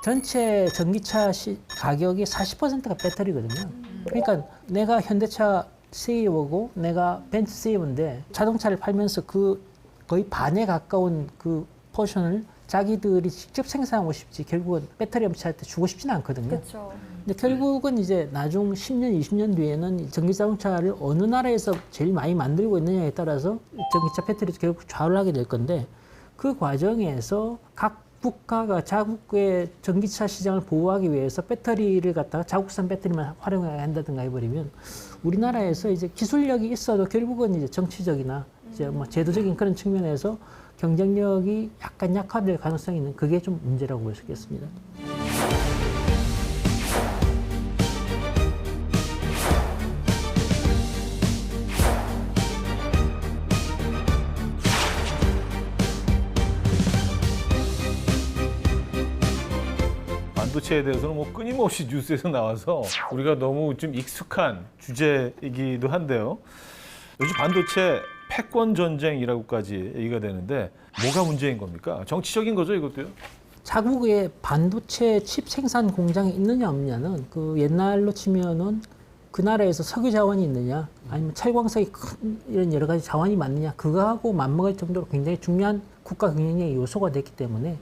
전체 전기차 가격의 40%가 배터리거든요. 그러니까 내가 현대차 CEO고 내가 벤츠 CEO인데 자동차를 팔면서 그 거의 반에 가까운 그 포션을 자기들이 직접 생산하고 싶지 결국은 배터리 업체한테 주고 싶지는 않거든요. 그렇죠. 근데 결국은 이제 나중 10년, 20년 뒤에는 이 전기 자동차를 어느 나라에서 제일 많이 만들고 있느냐에 따라서 전기차 배터리도 결국 좌우를 하게 될 건데 그 과정에서 각 국가가 자국의 전기차 시장을 보호하기 위해서 배터리를 갖다가 자국산 배터리만 활용해야 한다든가 해버리면 우리나라에서 이제 기술력이 있어도 결국은 이제 정치적이나 이제 뭐 제도적인 그런 측면에서 경쟁력이 약간 약화될 가능성이 있는 그게 좀 문제라고 볼 수 있겠습니다. 반도체에 대해서는 뭐 끊임없이 뉴스에서 나와서 우리가 너무 좀 익숙한 주제이기도 한데요. 요즘 반도체 패권 전쟁이라고까지 얘기가 되는데 뭐가 문제인 겁니까? 정치적인 거죠, 이것도요? 자국에 반도체 칩 생산 공장이 있느냐 없느냐는 그 옛날로 치면은 그 나라에서 석유 자원이 있느냐 아니면 철광석이 큰 이런 여러 가지 자원이 많느냐 그거하고 맞먹을 정도로 굉장히 중요한 국가 경쟁력의 요소가 됐기 때문에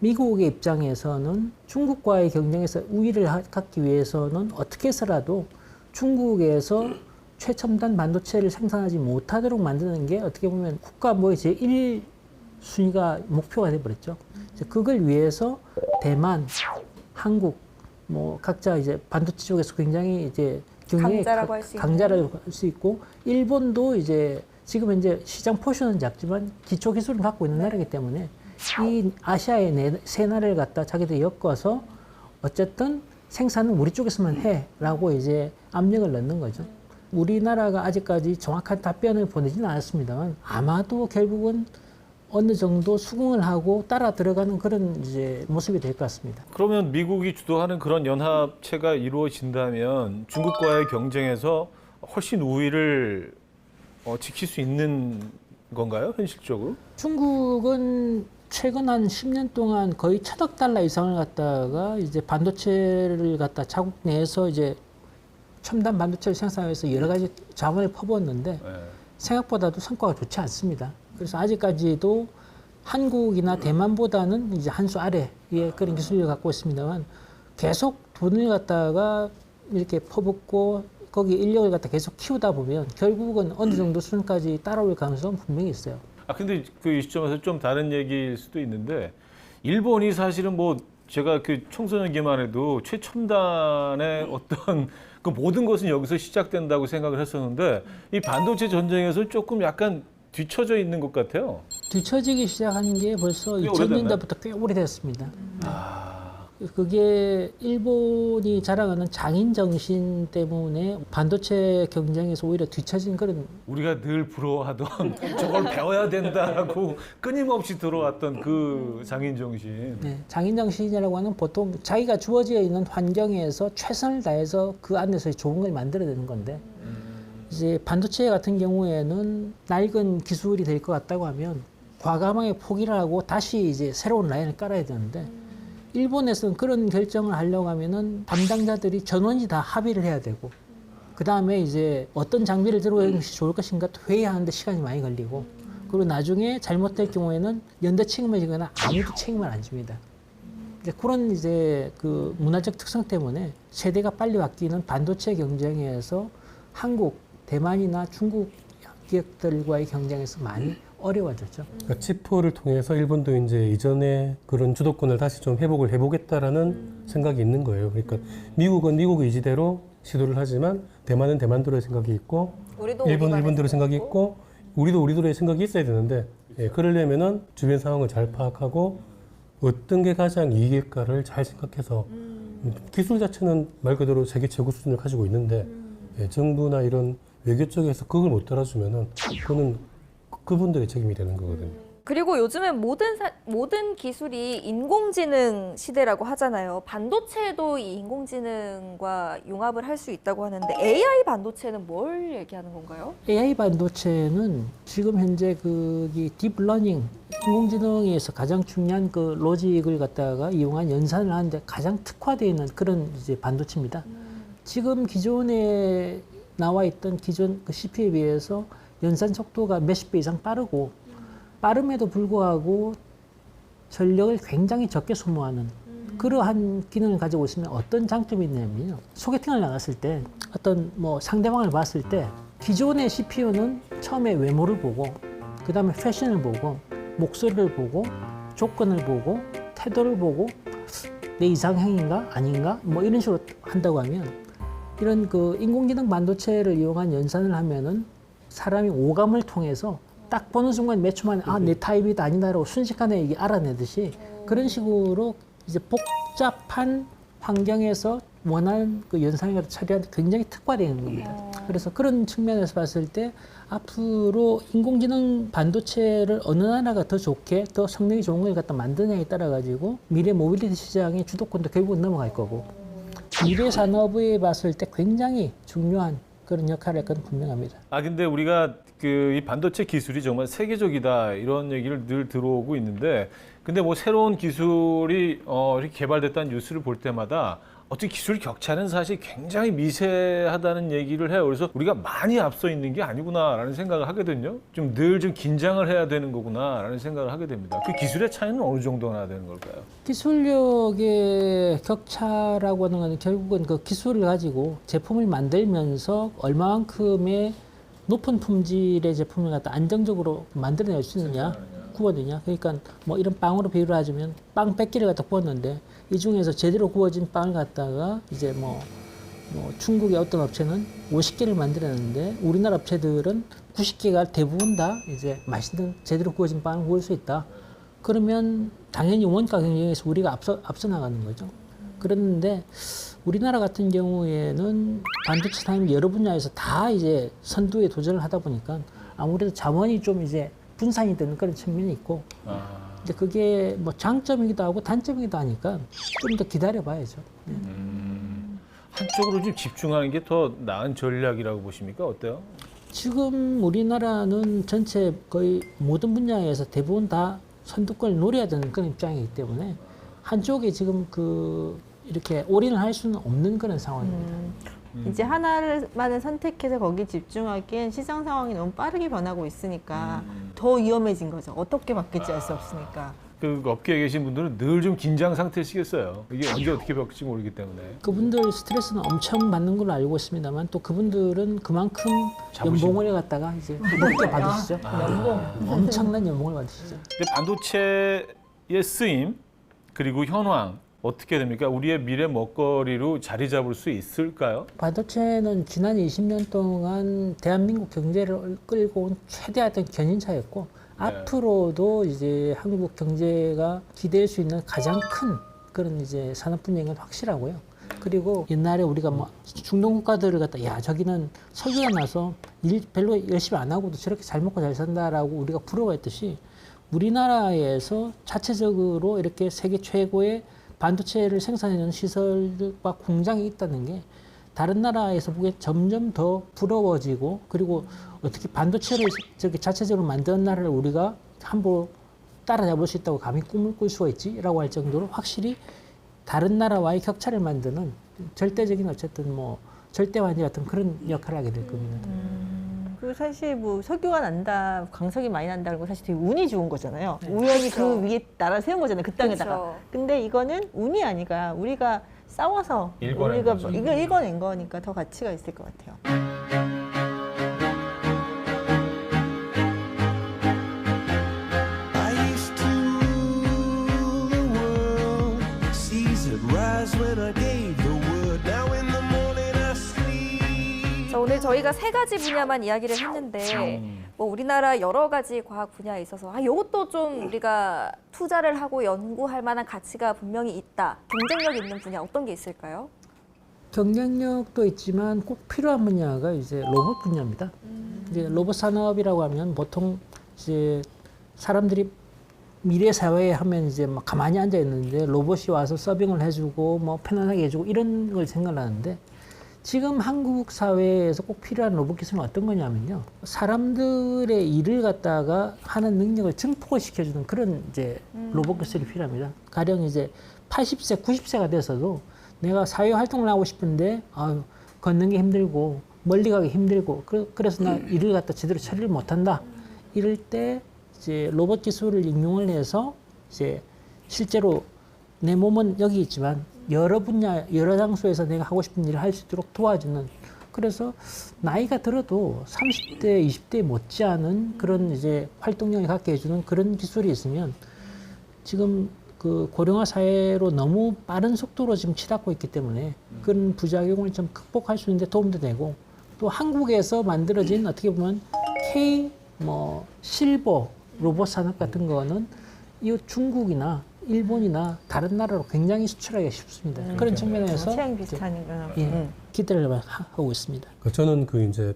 미국의 입장에서는 중국과의 경쟁에서 우위를 갖기 위해서는 어떻게 해서라도 중국에서 최첨단 반도체를 생산하지 못하도록 만드는 게 어떻게 보면 국가 뭐의 제1순위가 목표가 돼버렸죠. 그걸 위해서 대만, 한국, 뭐 각자 이제 반도체 쪽에서 굉장히 이제 경쟁의 강자라고 할 수 있는. 강자라고 할 수 있고 일본도 이제 지금 현재 시장 포션은 작지만 기초 기술을 갖고 있는 나라이기 때문에 이 아시아의 세 나라를 갖다 자기들 엮어서 어쨌든 생산은 우리 쪽에서만 해라고 이제 압력을 넣는 거죠. 우리나라가 아직까지 정확한 답변을 보내지는 않았습니다만 아마도 결국은 어느 정도 수긍을 하고 따라 들어가는 그런 이제 모습이 될 것 같습니다. 그러면 미국이 주도하는 그런 연합체가 이루어진다면 중국과의 경쟁에서 훨씬 우위를 지킬 수 있는 건가요, 현실적으로? 중국은 최근 한 10년 동안 거의 1,000억 달러 이상을 갖다가 이제 반도체를 갖다 자국 내에서 이제 첨단 반도체를 생산해서 여러 가지 자원을 퍼부었는데 네. 생각보다도 성과가 좋지 않습니다. 그래서 아직까지도 한국이나 대만보다는 이제 한 수 아래의 그런 기술력을 갖고 있습니다만 계속 돈을 갖다가 이렇게 퍼붓고 거기 인력을 갖다 계속 키우다 보면 결국은 어느 정도 수준까지 따라올 가능성은 분명히 있어요. 근데 그 시점에서 좀 다른 얘기일 수도 있는데 일본이 사실은 뭐 제가 그 청소년기만 해도 최첨단의 어떤 그 모든 것은 여기서 시작된다고 생각을 했었는데 이 반도체 전쟁에서 조금 약간 뒤처져 있는 것 같아요. 뒤처지기 시작한 게 벌써 꽤 2000년대부터 꽤 오래됐습니다. 그게 일본이 자랑하는 장인 정신 때문에 반도체 경쟁에서 오히려 뒤처진 그런 우리가 늘 부러워하던 저걸 배워야 된다라고 끊임없이 들어왔던 그 장인 정신. 네, 장인 정신이라고 하는 보통 자기가 주어져 있는 환경에서 최선을 다해서 그 안에서 좋은 걸 만들어내는 건데 이제 반도체 같은 경우에는 낡은 기술이 될 것 같다고 하면 과감하게 포기를 하고 다시 이제 새로운 라인을 깔아야 되는데 일본에서는 그런 결정을 하려고 하면은 담당자들이 전원이 다 합의를 해야 되고 그 다음에 이제 어떤 장비를 들고 있는 것이 좋을 것인가 회의하는데 시간이 많이 걸리고 그리고 나중에 잘못될 경우에는 연대 책임을 지거나 아무도 책임을 안 집니다. 이제 그런 이제 그 문화적 특성 때문에 세대가 빨리 바뀌는 반도체 경쟁에서 한국, 대만이나 중국 기업들과의 경쟁에서 많이 어려워졌죠. 그러니까 치포를 통해서 일본도 이제 이전에 그런 주도권을 다시 좀 회복을 해보겠다라는 생각이 있는 거예요. 그러니까 미국은 미국 의지대로 시도를 하지만 대만은 대만대로의 생각이 있고 일본은 일본대로 생각이 있고 우리도 우리대로의 생각이 있어야 되는데 그러려면은 주변 상황을 잘 파악하고 어떤 게 가장 이익일까를 잘 생각해서 기술 자체는 말 그대로 세계 최고 수준을 가지고 있는데 정부나 이런 외교 쪽에서 그걸 못 따라주면은 그거는 그분들의 책임이 되는 거거든요. 그리고 요즘은 모든 기술이 인공지능 시대라고 하잖아요. 반도체도 이 인공지능과 융합을 할 수 있다고 하는데 AI 반도체는 뭘 얘기하는 건가요? AI 반도체는 지금 현재 그 딥러닝 인공지능에서 가장 중요한 그 로직을 갖다가 이용한 연산을 하는데 가장 특화되어 있는 그런 이제 반도체입니다. 지금 기존에 나와 있던 기존 그 CPU에 비해서 연산 속도가 몇십 배 이상 빠르고 빠름에도 불구하고 전력을 굉장히 적게 소모하는 그러한 기능을 가지고 있으면 어떤 장점이 있냐면요. 소개팅을 나갔을 때 어떤 뭐 상대방을 봤을 때 기존의 CPU는 처음에 외모를 보고 그 다음에 패션을 보고 목소리를 보고 조건을 보고 태도를 보고 내 이상형인가 아닌가 뭐 이런 식으로 한다고 하면 이런 그 인공지능 반도체를 이용한 연산을 하면은 사람이 오감을 통해서 딱 보는 순간 몇 초 만에 내 타입이다 아니다라고 순식간에 이게 알아내듯이 그런 식으로 이제 복잡한 환경에서 원하는 그 연산을 처리하는 굉장히 특화되는 겁니다. 그래서 그런 측면에서 봤을 때 앞으로 인공지능 반도체를 어느 나라가 더 좋게 더 성능이 좋은 걸 갖다 만드냐에 따라 가지고 미래 모빌리티 시장의 주도권도 결국은 넘어갈 거고 미래 산업에 봤을 때 굉장히 중요한 그런 역할을 할 건 분명합니다. 근데 우리가 이 반도체 기술이 정말 세계적이다 이런 얘기를 늘 들어오고 있는데, 근데 뭐 새로운 기술이 이렇게 개발됐다는 뉴스를 볼 때마다 어떻게 기술 격차는 사실 굉장히 미세하다는 얘기를 해요. 그래서 우리가 많이 앞서 있는 게 아니구나라는 생각을 하거든요. 좀 늘 좀 긴장을 해야 되는 거구나라는 생각을 하게 됩니다. 그 기술의 차이는 어느 정도나 되는 걸까요? 기술력의 격차라고 하는 건 결국은 그 기술을 가지고 제품을 만들면서 얼마만큼의 높은 품질의 제품을 갖다 안정적으로 만들어낼 수 있느냐, 구워내냐. 그러니까 뭐 이런 빵으로 비유를 하자면 빵 100개를 갖다 구웠는데 이 중에서 제대로 구워진 빵을 갖다가 이제 뭐 중국의 어떤 업체는 50개를 만들었는데 우리나라 업체들은 90개가 대부분 다 이제 맛있는 제대로 구워진 빵을 구울 수 있다. 그러면 당연히 원가 경쟁에서 우리가 앞서 나가는 거죠. 그런데 우리나라 같은 경우에는 반도체 산업 여러 분야에서 다 이제 선두에 도전을 하다 보니까 아무래도 자원이 좀 이제 분산이 되는 그런 측면이 있고, 근데 그게 뭐 장점이기도 하고 단점이기도 하니까 좀 더 기다려봐야죠. 한쪽으로 좀 집중하는 게 더 나은 전략이라고 보십니까? 어때요? 지금 우리나라는 전체 거의 모든 분야에서 대부분 다 선두권을 노려야 되는 그런 입장이기 때문에 한쪽에 지금 이렇게 올인을 할 수는 없는 그런 상황입니다. 이제 하나만을 선택해서 거기 집중하기엔 시장 상황이 너무 빠르게 변하고 있으니까 더 위험해진 거죠. 어떻게 바뀔지 알 수 없으니까. 그 업계에 계신 분들은 늘 좀 긴장 상태시겠어요. 이게 언제 어떻게 바뀔지 모르기 때문에. 그분들 스트레스는 엄청 받는 걸로 알고 있습니다만 또 그분들은 그만큼 연봉을 갖다가 이제 높게 받으시죠. 엄청난 연봉을 받으시죠. 근데 반도체의 쓰임 그리고 현황 어떻게 됩니까? 우리의 미래 먹거리로 자리 잡을 수 있을까요? 반도체는 지난 20년 동안 대한민국 경제를 끌고 온 최대 어떤 견인차였고 앞으로도 이제 한국 경제가 기대할 수 있는 가장 큰 그런 이제 산업 분야인 건 확실하고요. 그리고 옛날에 우리가 뭐 중동 국가들을 갖다 야 저기는 석유가 나서 일 별로 열심히 안 하고도 저렇게 잘 먹고 잘 산다라고 우리가 부러워했듯이 우리나라에서 자체적으로 이렇게 세계 최고의 반도체를 생산해내는 시설과 공장이 있다는 게 다른 나라에서 보기에 점점 더 부러워지고, 그리고 어떻게 반도체를 저기 자체적으로 만드는 나라를 우리가 함부로 따라잡을 수 있다고 감히 꿈을 꿀 수가 있지라고 할 정도로 확실히 다른 나라와의 격차를 만드는 절대적인 어쨌든 뭐 절대완이 같은 그런 역할을 하게 될 겁니다. 그리고 사실 뭐 석유가 난다, 광석이 많이 난다는 건 사실 되게 운이 좋은 거잖아요. 우연히 그렇죠. 그 위에 나라를 세운 거잖아요. 그 땅에다가. 그렇죠. 근데 이거는 운이 아니라 우리가 싸워서 일궈낸 우리가 거죠. 이걸 읽어낸 거니까 더 가치가 있을 것 같아요. I used to rule the world. Seas would rise when I gave the word. Now in the morning I sleep. 자, 오늘 저희가 세 가지 분야만 이야기를 했는데 뭐 우리나라 여러 가지 과학 분야에 있어서 이것도 좀 우리가 투자를 하고 연구할 만한 가치가 분명히 있다. 경쟁력 있는 분야 어떤 게 있을까요? 경쟁력도 있지만 꼭 필요한 분야가 이제 로봇 분야입니다. 이제 로봇 산업이라고 하면 보통 이제 사람들이 미래 사회에 하면 이제 막 가만히 앉아 있는데 로봇이 와서 서빙을 해주고 뭐 편안하게 해주고 이런 걸 생각하는데 지금 한국 사회에서 꼭 필요한 로봇 기술은 어떤 거냐면요. 사람들의 일을 갖다가 하는 능력을 증폭을 시켜주는 그런 이제 로봇 기술이 필요합니다. 가령 이제 80세, 90세가 돼서도 내가 사회 활동을 하고 싶은데 걷는 게 힘들고 멀리 가기 힘들고 그래서 나 일을 갖다 제대로 처리를 못한다. 이럴 때 이제 로봇 기술을應用을 해서 이제 실제로 내 몸은 여기 있지만 여러 분야, 여러 장소에서 내가 하고 싶은 일을 할 수 있도록 도와주는. 그래서 나이가 들어도 30대, 20대 못지않은 그런 이제 활동량을 갖게 해주는 그런 기술이 있으면 지금 그 고령화 사회로 너무 빠른 속도로 지금 치닫고 있기 때문에 그런 부작용을 좀 극복할 수 있는 데 도움도 되고 또 한국에서 만들어진 어떻게 보면 실버 로봇 산업 같은 거는 이 중국이나 일본이나 다른 나라로 굉장히 수출하기가 쉽습니다. 그런 측면에서 취향이 비슷한 기대를 하고 있습니다. 저는 이제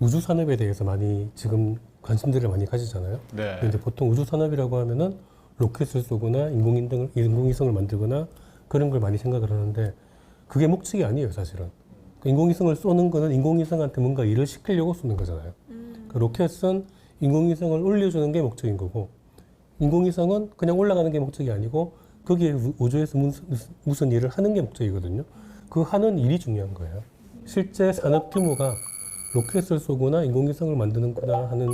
우주 산업에 대해서 많이 지금 관심들을 많이 가지잖아요. 네. 근데 이제 보통 우주 산업이라고 하면은 로켓을 쏘거나 인공위성을 만들거나 그런 걸 많이 생각을 하는데 그게 목적이 아니에요, 사실은. 인공위성을 쏘는 거는 인공위성한테 뭔가 일을 시키려고 쏘는 거잖아요. 그 로켓은 인공위성을 올려주는 게 목적인 거고, 인공위성은 그냥 올라가는 게 목적이 아니고 거기에 우주에서 무슨 일을 하는 게 목적이거든요. 그 하는 일이 중요한 거예요. 실제 산업 규모가 로켓을 쏘거나 인공위성을 만드는구나 하는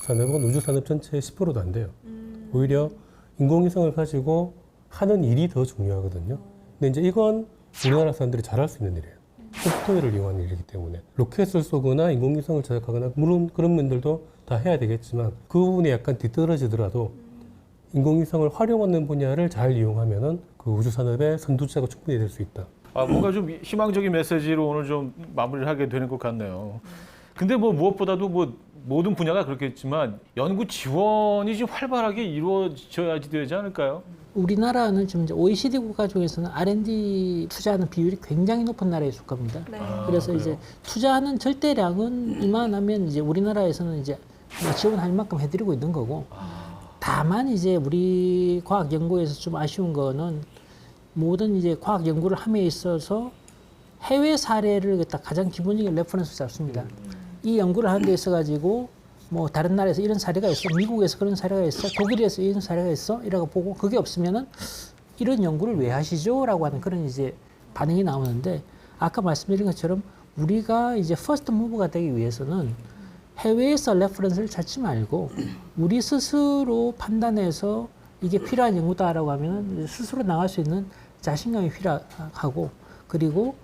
산업은 우주 산업 전체의 10%도 안 돼요. 오히려 인공위성을 가지고 하는 일이 더 중요하거든요. 근데 이제 이건 우리나라 사람들이 잘할 수 있는 일이에요. 소프트웨어를 이용하는 일이기 때문에 로켓을 쏘거나 인공위성을 제작하거나 물론 그런 면들도 다 해야 되겠지만 그 부분이 약간 뒤떨어지더라도 인공위성을 활용하는 분야를 잘 이용하면은 그 우주 산업의 선두주자가 충분히 될 수 있다. 뭔가 좀 희망적인 메시지로 오늘 좀 마무리를 하게 되는 것 같네요. 근데 뭐 무엇보다도 뭐 모든 분야가 그렇겠지만 연구 지원이 좀 활발하게 이루어져야지 되지 않을까요? 우리나라는 지금 이제 OECD 국가 중에서는 R&D 투자하는 비율이 굉장히 높은 나라에 속합니다. 네. 그래서 그래요? 이제 투자하는 절대량은 이만하면 이제 우리나라에서는 이제 뭐 지원할 만큼 해드리고 있는 거고, 다만 이제 우리 과학 연구에서 좀 아쉬운 거는 모든 이제 과학 연구를 함에 있어서 해외 사례를 갖다 가장 기본적인 레퍼런스 잡습니다. 이 연구를 하는 데 있어 가지고 뭐 다른 나라에서 이런 사례가 있어, 미국에서 그런 사례가 있어, 독일에서 이런 사례가 있어 이라고 보고 그게 없으면은 이런 연구를 왜 하시죠?라고 하는 그런 이제 반응이 나오는데, 아까 말씀드린 것처럼 우리가 이제 퍼스트 무브가 되기 위해서는 해외에서 레퍼런스를 찾지 말고 우리 스스로 판단해서 이게 필요한 연구다라고 하면은 스스로 나갈 수 있는 자신감이 필요하고, 그리고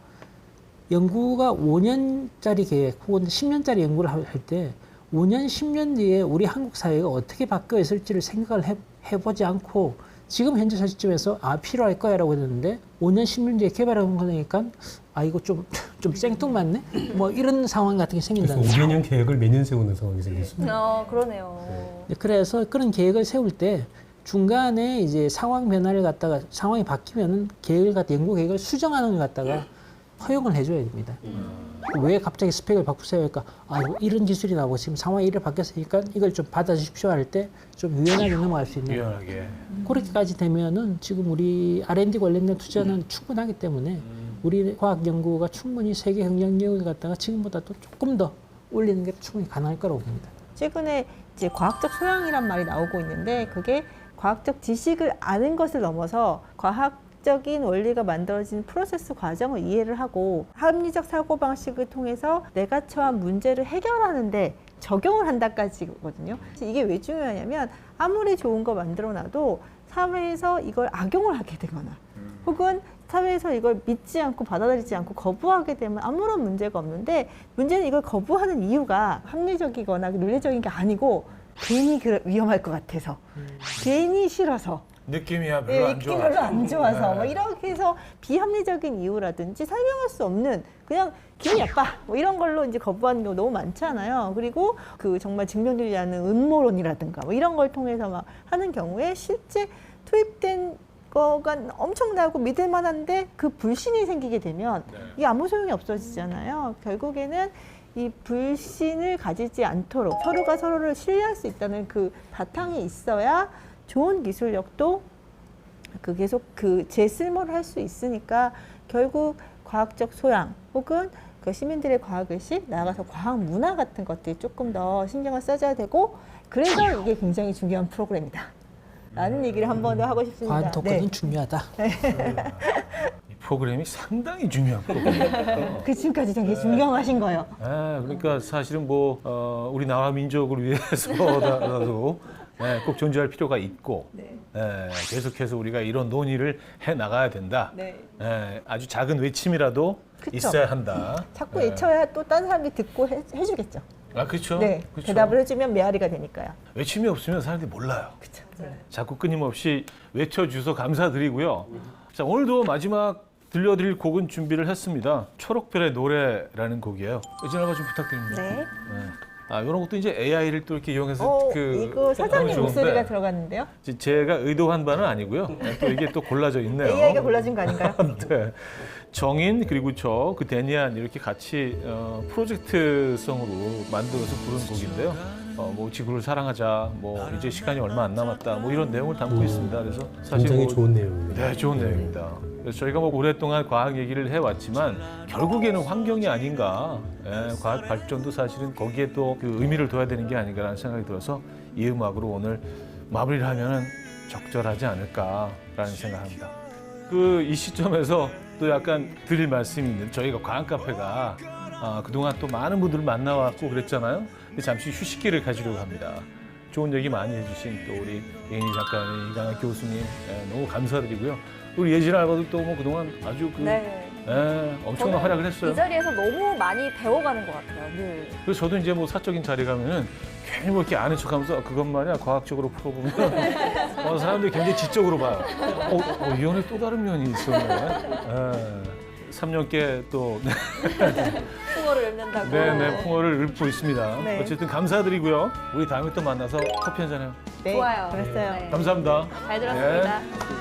연구가 5년짜리 계획 혹은 10년짜리 연구를 할 때 5년, 10년 뒤에 우리 한국 사회가 어떻게 바뀌어 있을지를 생각을 해보지 않고 지금 현재 시점에서 필요할 거야 라고 했는데 5년, 10년 뒤에 개발하는 거니까 이거 좀 생뚱맞네? 뭐 이런 상황 같은 게 그래서 생긴다는 5개년 계획을 매년 세우는 상황이 생겼습니다. 그러네요. 그래서 그런 계획을 세울 때 중간에 이제 상황 변화를 갖다가 상황이 바뀌면은 계획을 갖다 연구 계획을 수정하는 걸 갖다가 허용을 해줘야 됩니다. 왜 갑자기 스펙을 바꾸세요? 그러니까 이런 기술이 나오고 지금 상황이 이래 바뀌었으니까 이걸 좀 받아주십시오 할 때 좀 유연하게 넘어갈 수 있는. 유연하게. 그렇게까지 되면은 지금 우리 R&D 관련된 투자는 충분하기 때문에 우리 과학 연구가 충분히 세계 경쟁력을 갖다가 지금보다 또 조금 더 올리는 게 충분히 가능할 거라고 봅니다. 최근에 이제 과학적 소양이란 말이 나오고 있는데 그게 과학적 지식을 아는 것을 넘어서 과학적인 원리가 만들어진 프로세스 과정을 이해를 하고 합리적 사고방식을 통해서 내가 처한 문제를 해결하는데 적용을 한다까지거든요. 이게 왜 중요하냐면 아무리 좋은 거 만들어놔도 사회에서 이걸 악용을 하게 되거나 혹은 사회에서 이걸 믿지 않고 받아들이지 않고 거부하게 되면 아무런 문제가 없는데, 문제는 이걸 거부하는 이유가 합리적이거나 논리적인 게 아니고 괜히 위험할 것 같아서 괜히 싫어서 느낌이야 별로 안 느낌이 좋아. 별로 안 좋아서 네. 뭐 이렇게 해서 비합리적인 이유라든지 설명할 수 없는 그냥 기분이 나빠 뭐 이런 걸로 이제 거부하는 경우 너무 많잖아요. 그리고 그 정말 증명되지 않는 음모론이라든가 뭐 이런 걸 통해서 막 하는 경우에 실제 투입된 거가 엄청나고 믿을 만한데 그 불신이 생기게 되면 이게 아무 소용이 없어지잖아요. 결국에는 이 불신을 가지지 않도록 서로가 서로를 신뢰할 수 있다는 그 바탕이 있어야 좋은 기술력도 계속 재쓸모를 할 수 있으니까 결국 과학적 소양 혹은 그 시민들의 과학의식, 나아가서 과학 문화 같은 것들이 조금 더 신경을 써줘야 되고, 그래서 이게 굉장히 중요한 프로그램이다 라는 얘기를 한 번 더 하고 싶습니다. 과학 토큰은 중요하다. 이 프로그램이 상당히 중요한 프로그램이에요. 그 지금까지 되게 중요하신 거예요. 그러니까 사실은 뭐 우리 나라 민족을 위해서라도 꼭 존재할 필요가 있고 계속해서 우리가 이런 논의를 해 나가야 된다. 아주 작은 외침이라도 그쵸. 있어야 한다. 자꾸 외쳐야 또 다른 사람들이 듣고 해주겠죠. 그렇죠. 네, 그렇죠. 대답을 해주면 메아리가 되니까요. 외침이 없으면 사람들이 몰라요. 그렇죠. 자꾸 끊임없이 외쳐주셔서 감사드리고요. 자, 오늘도 마지막 들려드릴 곡은 준비를 했습니다. 초록별의 노래라는 곡이에요. 의진 한번 좀 부탁드립니다. 네. 이런 것도 이제 AI를 또 이렇게 이용해서 이거 사장님 하면 목소리가 좋은데 들어갔는데요. 제가 의도한 바는 아니고요. 또 이게 또 골라져 있네요. AI가 골라준 거 아닌가요? 네. 정인 그리고 그 데니안 이렇게 같이 프로젝트성으로 만들어서 부른 곡인데요. 뭐 지구를 사랑하자, 뭐 이제 시간이 얼마 안 남았다, 뭐 이런 내용을 담고 있습니다. 그래서 사실 굉장히 뭐, 좋은 내용입니다. 네, 좋은 내용입니다. 그래서 저희가 뭐 오랫동안 과학 얘기를 해왔지만 결국에는 환경이 아닌가, 과학 발전도 사실은 거기에 또 그 의미를 둬야 되는 게 아닌가라는 생각이 들어서 이 음악으로 오늘 마무리를 하면은 적절하지 않을까라는 생각합니다. 그 이 시점에서 또 약간 드릴 말씀이 있는 저희가 과학 카페가 그동안 또 많은 분들을 만나왔고 그랬잖아요. 근데 잠시 휴식기를 가지려고 합니다. 좋은 얘기 많이 해주신 또 우리 예인이 작가님, 이강학 교수님 너무 감사드리고요. 우리 예진 알바도 또 뭐 그동안 아주 네. 엄청난 저는 활약을 했어요. 이 자리에서 너무 많이 배워가는 것 같아요. 늘. 그래서 저도 이제 뭐 사적인 자리 가면은 괜히 뭐 이렇게 아는 척하면서 그것 말이야 과학적으로 풀어보면 사람들이 굉장히 지적으로 봐요. 이 안에 또 다른 면이 있었네. 3년께 또 풍어를 읊는다고. 네네 풍어를 읊고 있습니다. 네. 어쨌든 감사드리고요. 우리 다음에 또 만나서 커피 한잔 해요. 네, 좋아요. 그랬어요. 네. 감사합니다. 잘 들었습니다. 네.